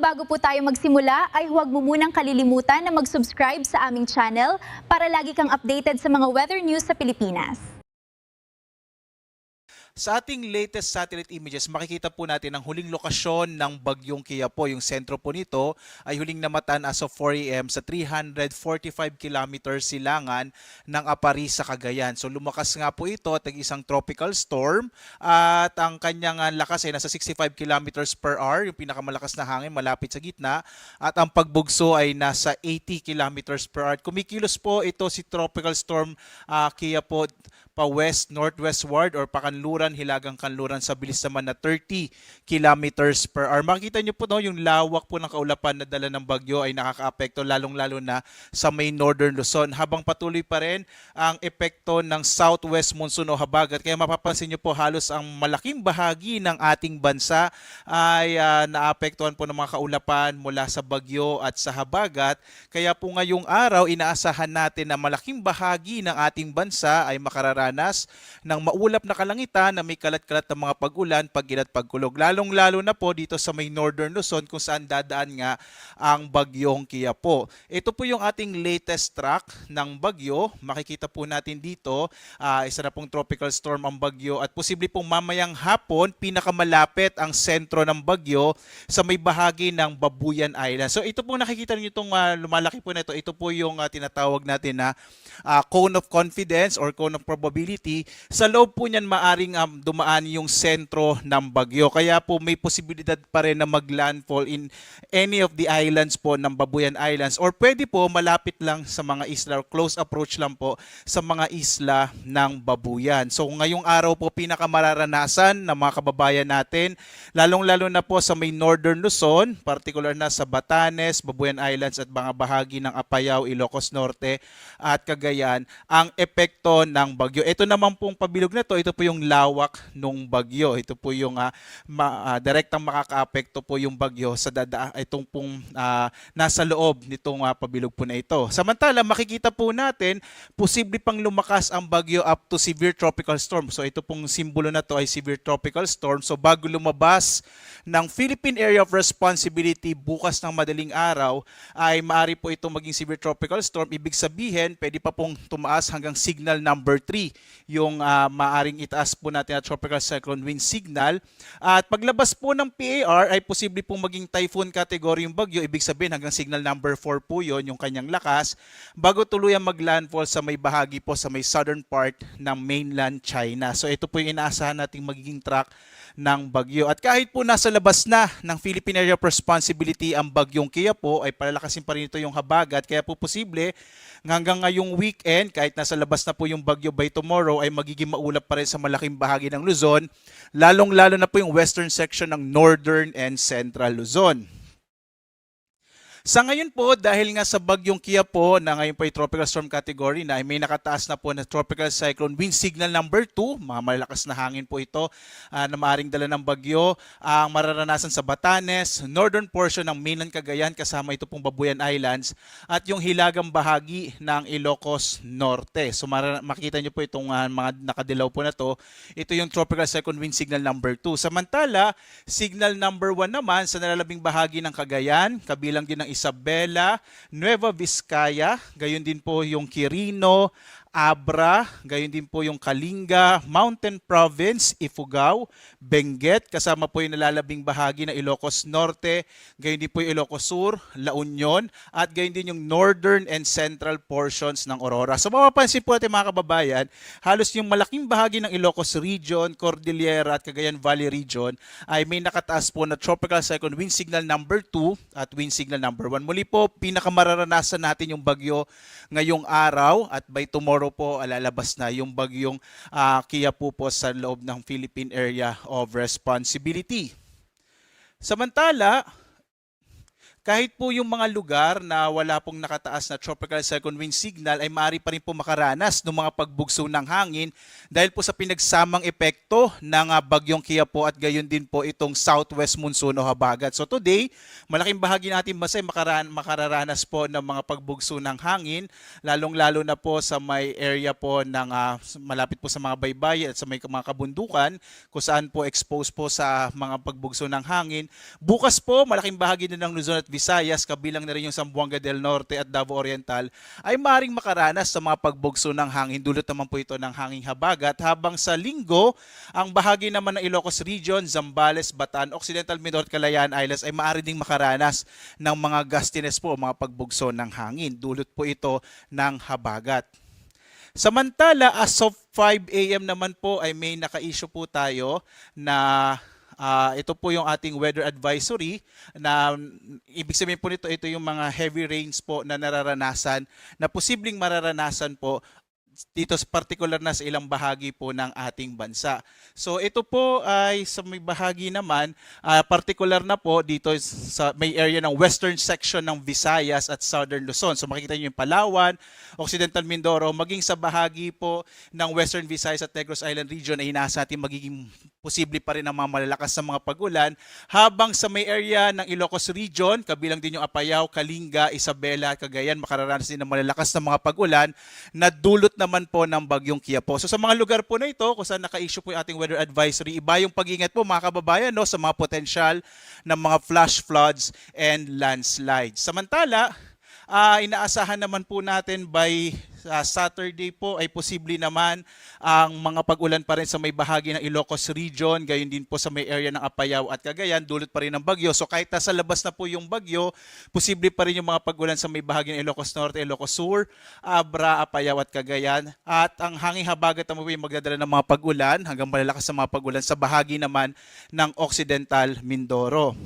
Bago po tayo magsimula, ay huwag mo munang kalilimutan na mag-subscribe sa aming channel para lagi kang updated sa mga weather news sa Pilipinas. Sa ating latest satellite images, makikita po natin ang huling lokasyon ng bagyong Qiapo. Yung sentro po nito ay huling namatan as of 4 a.m. sa 345 kilometers silangan ng Apari sa Cagayan. So lumakas nga po ito at isang tropical storm at ang kanyang lakas ay nasa 65 kilometers per hour, yung pinakamalakas na hangin malapit sa gitna, at ang pagbugso ay nasa 80 kilometers per hour. Kumikilos po ito si tropical storm Qiapo pa west northwestward or pakanluran hilagang kanluran sa bilis naman na 30 kilometers per hour. Makikita niyo po no, yung lawak po ng kaulapan na dala ng bagyo ay nakakaapekto lalong-lalo na sa may northern Luzon, habang patuloy pa rin ang epekto ng southwest monsoon o habagat. Kaya mapapansin niyo po halos ang malaking bahagi ng ating bansa ay naapektuhan po ng mga kaulapan mula sa bagyo at sa habagat. Kaya po ngayong araw inaasahan natin na malaking bahagi ng ating bansa ay makararanas ng maulap na kalangitan na may kalat-kalat na mga pag-ulan, pag-inat, pagkulog. Lalong-lalo na po dito sa may northern Luzon kung saan dadaan nga ang bagyong Qiapo. Ito po yung ating latest track ng bagyo. Makikita po natin dito, isa na pong tropical storm ang bagyo at posible pong mamayang hapon pinakamalapit ang sentro ng bagyo sa may bahagi ng Babuyan Island. So ito po nakikita niyo itong lumalaki po na ito. Ito po yung tinatawag natin na cone of confidence or cone of probability. Sa loob po niyan maaring dumaan yung sentro ng bagyo. Kaya po may posibilidad pa rin na maglandfall in any of the islands po ng Babuyan Islands, or pwede po malapit lang sa mga isla or close approach lang po sa mga isla ng Babuyan. So ngayong araw po pinakamararanasan ng mga kababayan natin, lalong-lalo na po sa may northern Luzon, particular na sa Batanes, Babuyan Islands at mga bahagi ng Apayao, Ilocos Norte at Cagayan, ang epekto ng bagyo. Ito naman pong pabilog na ito po yung lawak ng bagyo. Ito po yung direktang makakaapekto po yung bagyo sa itong pong nasa loob nitong pabilog po na ito. Samantala, makikita po natin, posible pang lumakas ang bagyo up to severe tropical storm. So ito pong simbolo na to ay severe tropical storm. So bago lumabas ng Philippine Area of Responsibility bukas ng madaling araw, ay maaari po itong maging severe tropical storm. Ibig sabihin, pwede pa pong tumaas hanggang signal number 3, yung maaring itaas po natin at tropical cyclone wind signal. At paglabas po ng PAR ay posible pong maging typhoon category yung bagyo. Ibig sabihin hanggang signal number 4 po yon yung kanyang lakas, bago tuluyang maglandfall sa may bahagi po sa may southern part ng mainland China. So ito po yung inaasahan nating magiging track ng bagyo. At kahit po nasa labas na ng Philippine Area of Responsibility ang bagyong Qiapo, ay palalakasin pa rin ito yung habagat. Kaya po posible hanggang ngayong weekend, kahit nasa labas na po yung bagyo by tomorrow, ay magiging maulap pa rin sa malaking bahagi ng Luzon, lalong-lalo na po yung western section ng northern and central Luzon. Sa ngayon po, dahil nga sa bagyong Qiapo na ngayon po ay tropical storm category na, ay may nakataas na po na tropical cyclone wind signal number 2, mga malakas na hangin po ito na maaaring dala ng bagyo, ang mararanasan sa Batanes, northern portion ng mainland Cagayan kasama ito pong Babuyan Islands at yung hilagang bahagi ng Ilocos Norte. So makikita nyo po itong mga nakadilaw po na to, ito yung tropical cyclone wind signal number 2. Samantala, signal number 1 naman sa nalalabing bahagi ng Cagayan, kabilang din ng Isabela, Nueva Vizcaya, gayon din po yung Quirino, Abra, gayon din po yung Kalinga, Mountain Province, Ifugao, Benguet, kasama po yung nalalabing bahagi ng Ilocos Norte, gayon din po yung Ilocos Sur, La Union, at gayon din yung northern and central portions ng Aurora. So mapapansin po natin mga kababayan, halos yung malaking bahagi ng Ilocos Region, Cordillera at Cagayan Valley Region ay may nakataas po na tropical cyclone wind signal number 2 at wind signal number 1. Muli po, pinakamararanasan natin yung bagyo ngayong araw at by tomorrow po lalabas na yung bagyong Qiapo po sa loob ng Philippine Area of Responsibility. Samantala, Kahit po yung mga lugar na wala pong nakataas na tropical second wind signal ay maaari pa rin po makaranas ng mga pagbugso ng hangin dahil po sa pinagsamang epekto ng bagyong Qiapo at gayon din po itong southwest monsoon o habagat. So today, malaking bahagi natin masay makararanas po ng mga pagbugso ng hangin, lalong-lalo na po sa may area po ng malapit po sa mga baybayin at sa may mga kabundukan kung saan po exposed po sa mga pagbugso ng hangin. Bukas po, malaking bahagi din ng Luzon at Visayas, kabilang na rin yung Zamboanga del Norte at Davao Oriental, ay maaaring makaranas sa mga pagbugso ng hangin. Dulot naman po ito ng hanging habagat. Habang sa linggo, ang bahagi naman ng Ilocos Region, Zambales, Bataan, Occidental Mindoro at Kalayaan Islands ay maaari ding makaranas ng mga gustiness po, mga pagbugso ng hangin. Dulot po ito ng habagat. Samantala, as of 5 a.m. naman po ay may naka-issue po tayo na ito po yung ating weather advisory na ibig sabihin po nito, ito yung mga heavy rains po na nararanasan, na posibleng mararanasan po dito particular na sa ilang bahagi po ng ating bansa. So ito po ay sa may bahagi naman, particular na po dito sa may area ng western section ng Visayas at southern Luzon. So makikita niyo yung Palawan, Occidental Mindoro, maging sa bahagi po ng western Visayas at Negros Island region ay inaasa natin magiging posible pa rin ang mga malalakas na mga pag-ulan, habang sa may area ng Ilocos region, kabilang din yung Apayao, Kalinga, Isabela, Cagayan, makararanas din ng malalakas na mga pag-ulan na dulot naman po ng bagyong Qiapo. So sa mga lugar po na ito, kung saan naka-issue po yung ating weather advisory, iba yung pag-ingat po mga kababayan, no, sa mga potensyal ng mga flash floods and landslides. Samantala, inaasahan naman po natin by Saturday po ay posible naman ang mga pag-ulan pa rin sa may bahagi ng Ilocos region, gayon din po sa may area ng Apayao at Cagayan, dulot pa rin ng bagyo. So kahit nasa labas na po yung bagyo, posible pa rin yung mga pag-ulan sa may bahagi ng Ilocos Norte, Ilocos Sur, Abra, Apayao at Cagayan. At ang hanging habagat naman po yung magdadala ng mga pag-ulan hanggang malalakas na mga pag-ulan sa bahagi naman ng Occidental Mindoro.